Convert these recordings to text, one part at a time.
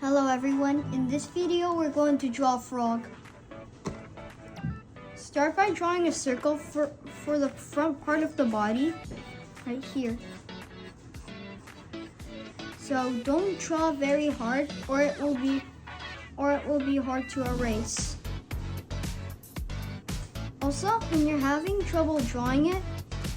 Hello everyone, in this video we're going to draw a frog. Start by drawing a circle for the front part of the body, right here. So don't draw very hard or it will be hard to erase. Also, when you're having trouble drawing it,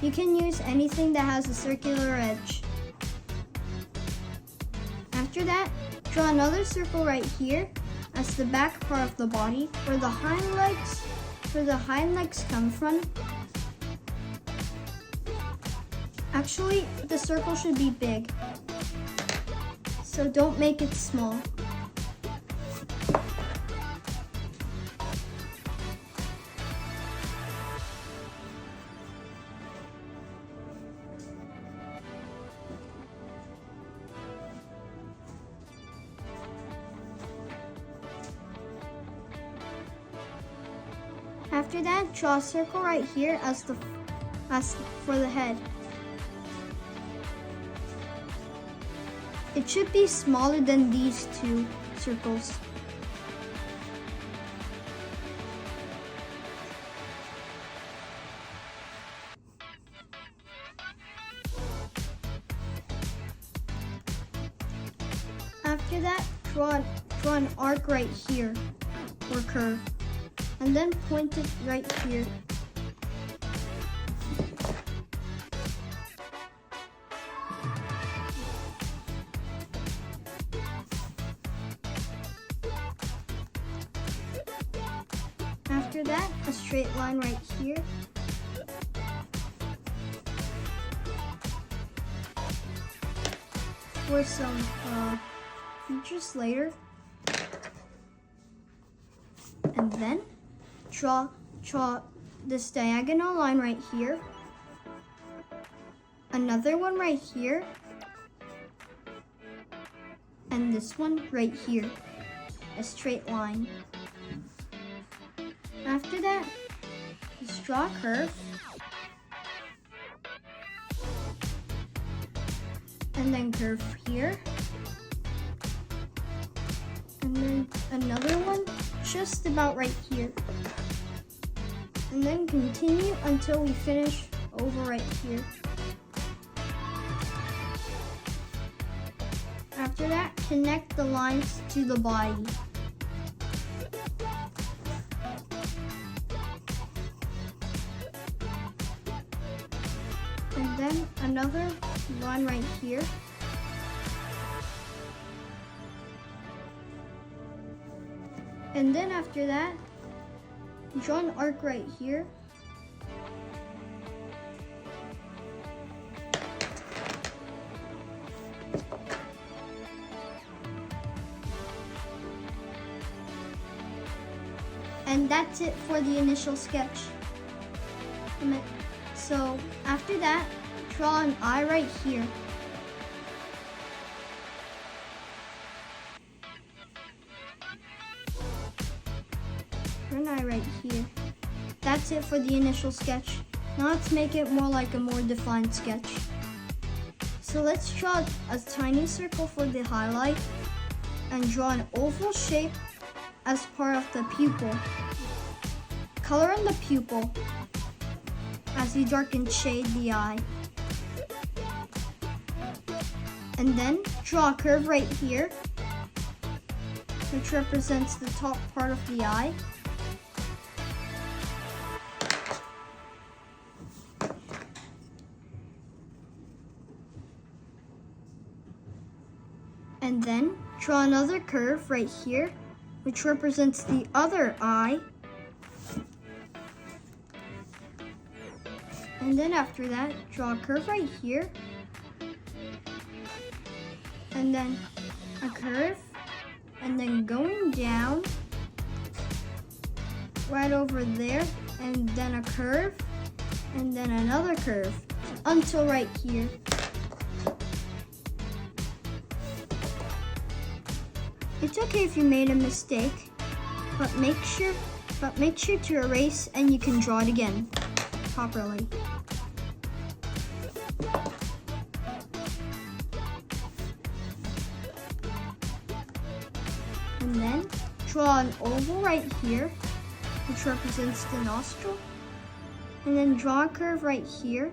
you can use anything that has a circular edge. After that, draw another circle right here as the back part of the body where the hind legs come from. Actually, the circle should be big, so don't make it small. After that, draw a circle right here as for the head. It should be smaller than these two circles. After that, draw an arc right here, or curve. And then point it right here. After that, a straight line right here. For some features later. And then draw this diagonal line right here, another one right here, and this one right here, a straight line. After that, just draw a curve, and then curve here, and then another one just about right here. And then continue until we finish over right here. After that, connect the lines to the body. And then another line right here. And then after that, draw an arc right here. And that's it for the initial sketch. So after that, draw an eye right here. An eye right here. That's it for the initial sketch. Now let's make it more like a more defined sketch. So let's draw a tiny circle for the highlight and draw an oval shape as part of the pupil. Color in the pupil as you darken shade the eye. And then draw a curve right here, which represents the top part of the eye. And then draw another curve right here, which represents the other eye. And then after that, draw a curve right here. And then a curve. And then going down right over there. And then a curve. And then another curve until right here. It's okay if you made a mistake, but make sure to erase and you can draw it again properly. And then draw an oval right here, which represents the nostril. And then draw a curve right here.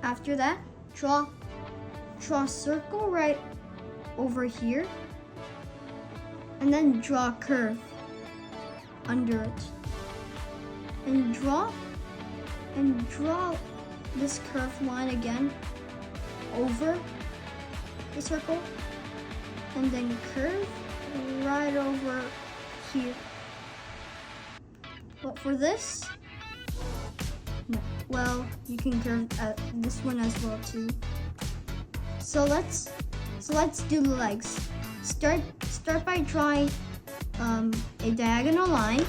After that, draw a circle right over here. And then draw a curve under it. And draw this curved line again over the circle. And then curve right over here. But for this, no. Well, you can curve this one as well too. So let's do the legs. Start by drawing a diagonal line.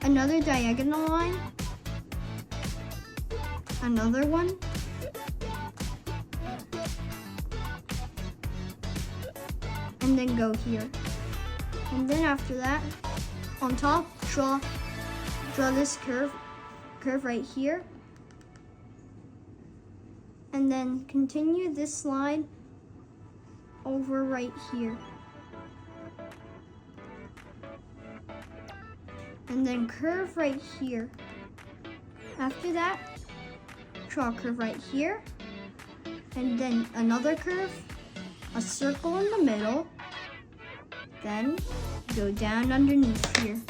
Another diagonal line. Another one. And then go here. And then after that, on top, draw this curve right here. And then continue this line over right here. And then curve right here. After that, draw a curve right here. And then another curve, a circle in the middle. Then go down underneath here.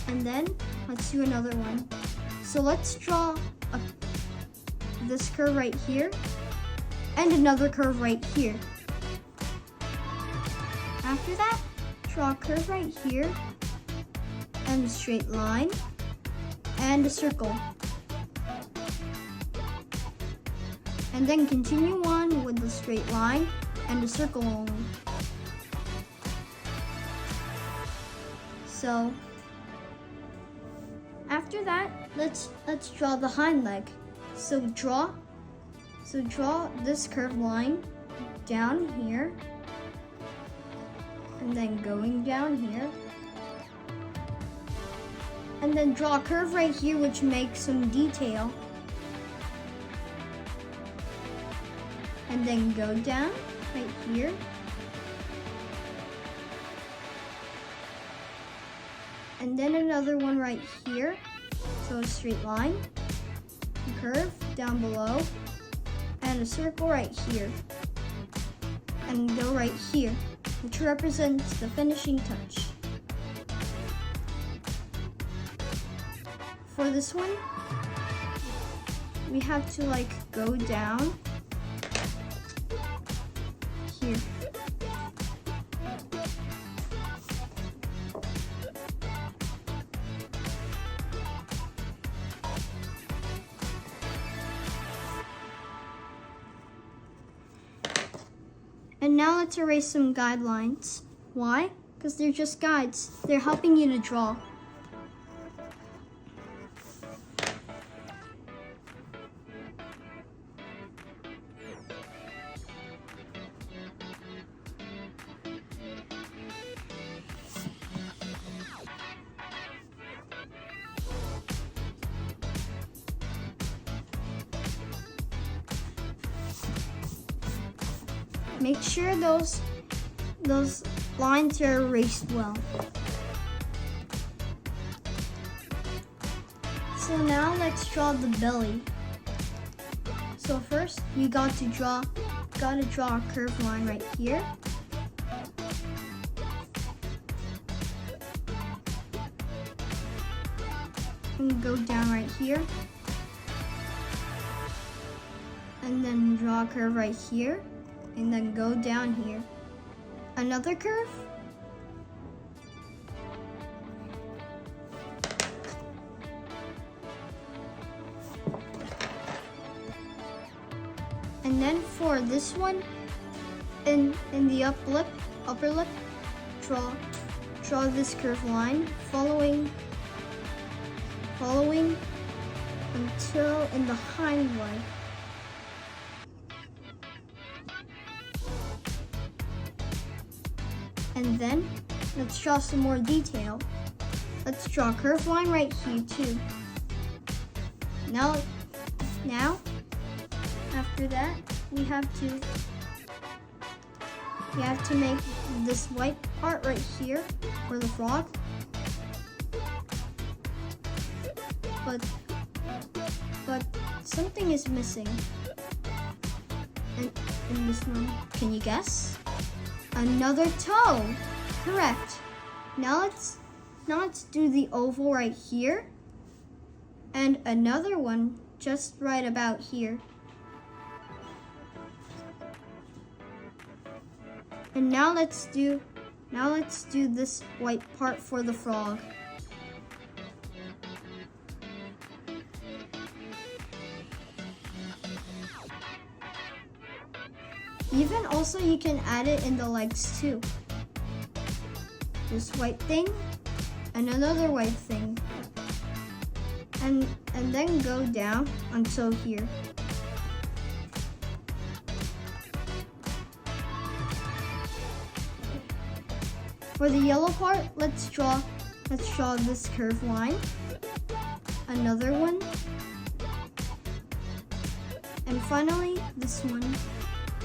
And then let's do another one. So let's draw this curve right here and another curve right here. After that, draw a curve right here and a straight line and a circle. And then continue on with the straight line and a circle only. So after that, let's draw the hind leg. So draw this curved line down here and then going down here. And then draw a curve right here which makes some detail. And then go down right here. And then another one right here. So a straight line, a curve down below, and a circle right here. And go right here, which represents the finishing touch. For this one, we have to go down here. And now let's erase some guidelines. Why? Because they're just guides. They're helping you to draw. Make sure those lines are erased well. So now let's draw the belly. So first you gotta draw a curved line right here. And go down right here. And then draw a curve right here. And then go down here. Another curve. And then for this one, in the upper lip, draw this curved line, following until in the hind leg. And then let's draw some more detail. Let's draw a curved line right here too. Now, after that, we have to make this white part right here for the frog. But something is missing. In this one, can you guess? Another toe. Correct. Now let's do the oval right here, and another one just right about here. And now let's do this white part for the frog. Even also you can add it in the legs too. This white thing and another white thing. And then go down until here. For the yellow part, let's draw this curved line. Another one. And finally, this one.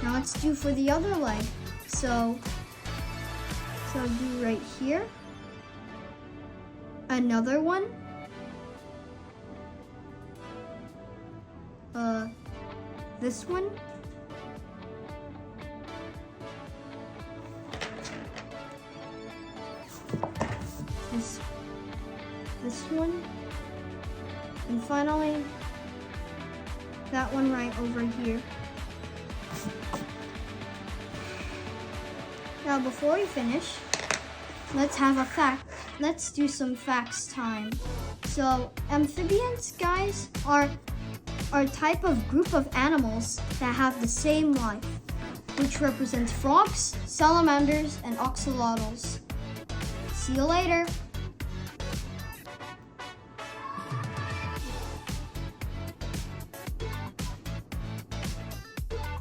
Now let's do for the other leg. So do right here. Another one. This one. This one. And finally, that one right over here. Now before we finish, let's have a fact. Let's do some facts time. So amphibians, guys, are a type of group of animals that have the same life, which represents frogs, salamanders, and axolotls. See you later.